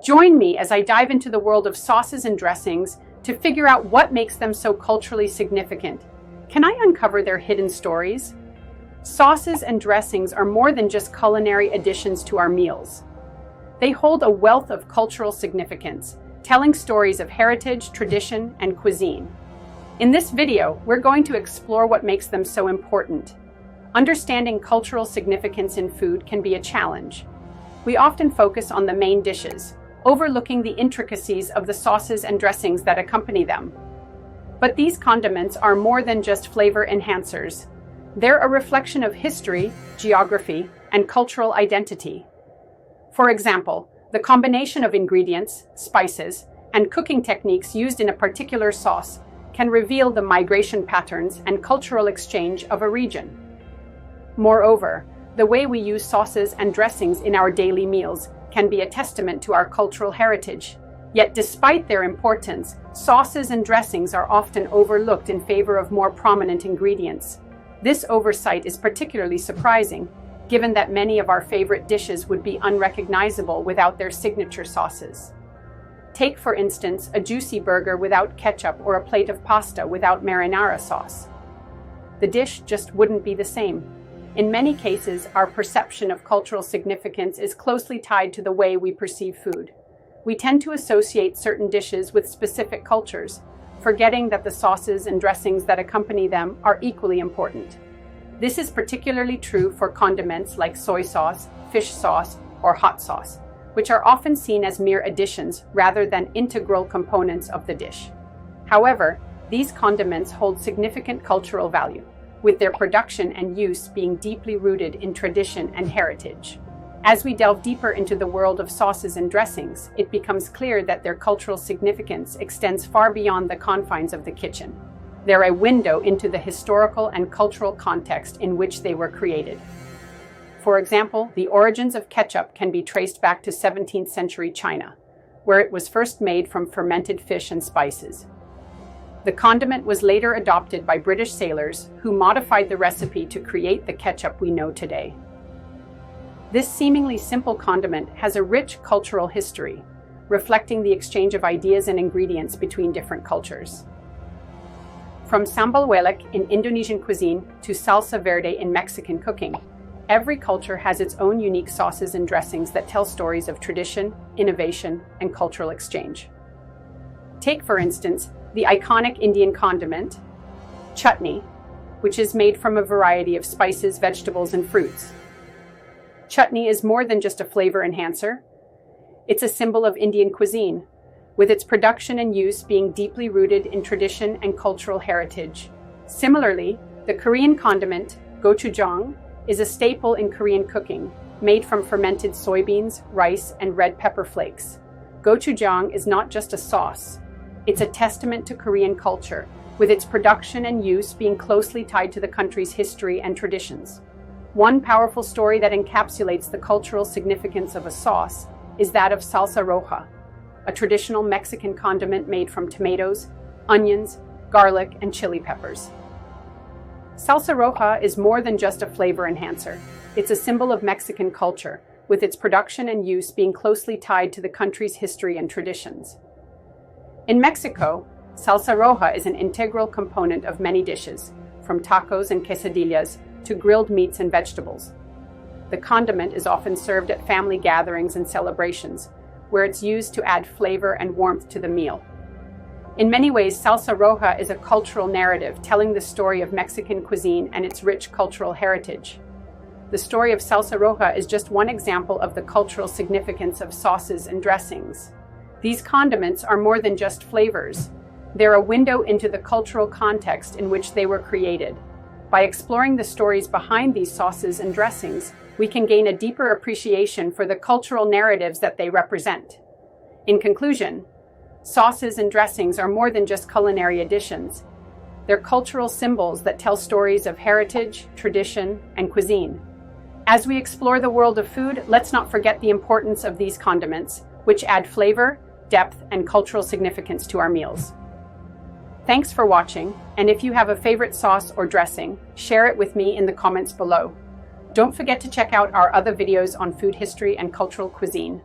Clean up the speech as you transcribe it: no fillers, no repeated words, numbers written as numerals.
Join me as I dive into the world of sauces and dressings to figure out what makes them so culturally significant. Can I uncover their hidden stories? Sauces and dressings are more than just culinary additions to our meals. They hold a wealth of cultural significance, telling stories of heritage, tradition, and cuisine. In this video, we're going to explore what makes them so important. Understanding cultural significance in food can be a challenge. We often focus on the main dishes, overlooking the intricacies of the sauces and dressings that accompany them. But these condiments are more than just flavor enhancers. They're a reflection of history, geography, and cultural identity. For example, the combination of ingredients, spices, and cooking techniques used in a particular sauce can reveal the migration patterns and cultural exchange of a region. Moreover, the way we use sauces and dressings in our daily meals can be a testament to our cultural heritage. Yet despite their importance, sauces and dressings are often overlooked in favor of more prominent ingredients. This oversight is particularly surprising, given that many of our favorite dishes would be unrecognizable without their signature sauces. Take, for instance, a juicy burger without ketchup or a plate of pasta without marinara sauce. The dish just wouldn't be the same. In many cases, our perception of cultural significance is closely tied to the way we perceive food. We tend to associate certain dishes with specific cultures, forgetting that the sauces and dressings that accompany them are equally important. This is particularly true for condiments like soy sauce, fish sauce, or hot sauce, which are often seen as mere additions rather than integral components of the dish. However, these condiments hold significant cultural value, with their production and use being deeply rooted in tradition and heritage. As we delve deeper into the world of sauces and dressings, it becomes clear that their cultural significance extends far beyond the confines of the kitchen. They're a window into the historical and cultural context in which they were created. For example, the origins of ketchup can be traced back to 17th century China, where it was first made from fermented fish and spices. The condiment was later adopted by British sailors who modified the recipe to create the ketchup we know today. This seemingly simple condiment has a rich cultural history, reflecting the exchange of ideas and ingredients between different cultures. From sambal welek in Indonesian cuisine to salsa verde in Mexican cooking, every culture has its own unique sauces and dressings that tell stories of tradition, innovation, and cultural exchange. Take, for instance, the iconic Indian condiment, chutney, which is made from a variety of spices, vegetables, and fruits. Chutney is more than just a flavor enhancer. It's a symbol of Indian cuisine, with its production and use being deeply rooted in tradition and cultural heritage. Similarly, the Korean condiment, gochujang, is a staple in Korean cooking, made from fermented soybeans, rice, and red pepper flakes. Gochujang is not just a sauce. It's a testament to Korean culture, with its production and use being closely tied to the country's history and traditions. One powerful story that encapsulates the cultural significance of a sauce is that of salsa roja, a traditional Mexican condiment made from tomatoes, onions, garlic, and chili peppers. Salsa roja is more than just a flavor enhancer. It's a symbol of Mexican culture, with its production and use being closely tied to the country's history and traditions. In Mexico, salsa roja is an integral component of many dishes, from tacos and quesadillas to grilled meats and vegetables. The condiment is often served at family gatherings and celebrations, where it's used to add flavor and warmth to the meal. In many ways, salsa roja is a cultural narrative telling the story of Mexican cuisine and its rich cultural heritage. The story of salsa roja is just one example of the cultural significance of sauces and dressings. These condiments are more than just flavors. They're a window into the cultural context in which they were created. By exploring the stories behind these sauces and dressings, we can gain a deeper appreciation for the cultural narratives that they represent. In conclusion, sauces and dressings are more than just culinary additions. They're cultural symbols that tell stories of heritage, tradition, and cuisine. As we explore the world of food, let's not forget the importance of these condiments, which add flavor, depth, and cultural significance to our meals. Thanks for watching, and if you have a favorite sauce or dressing, share it with me in the comments below. Don't forget to check out our other videos on food history and cultural cuisine.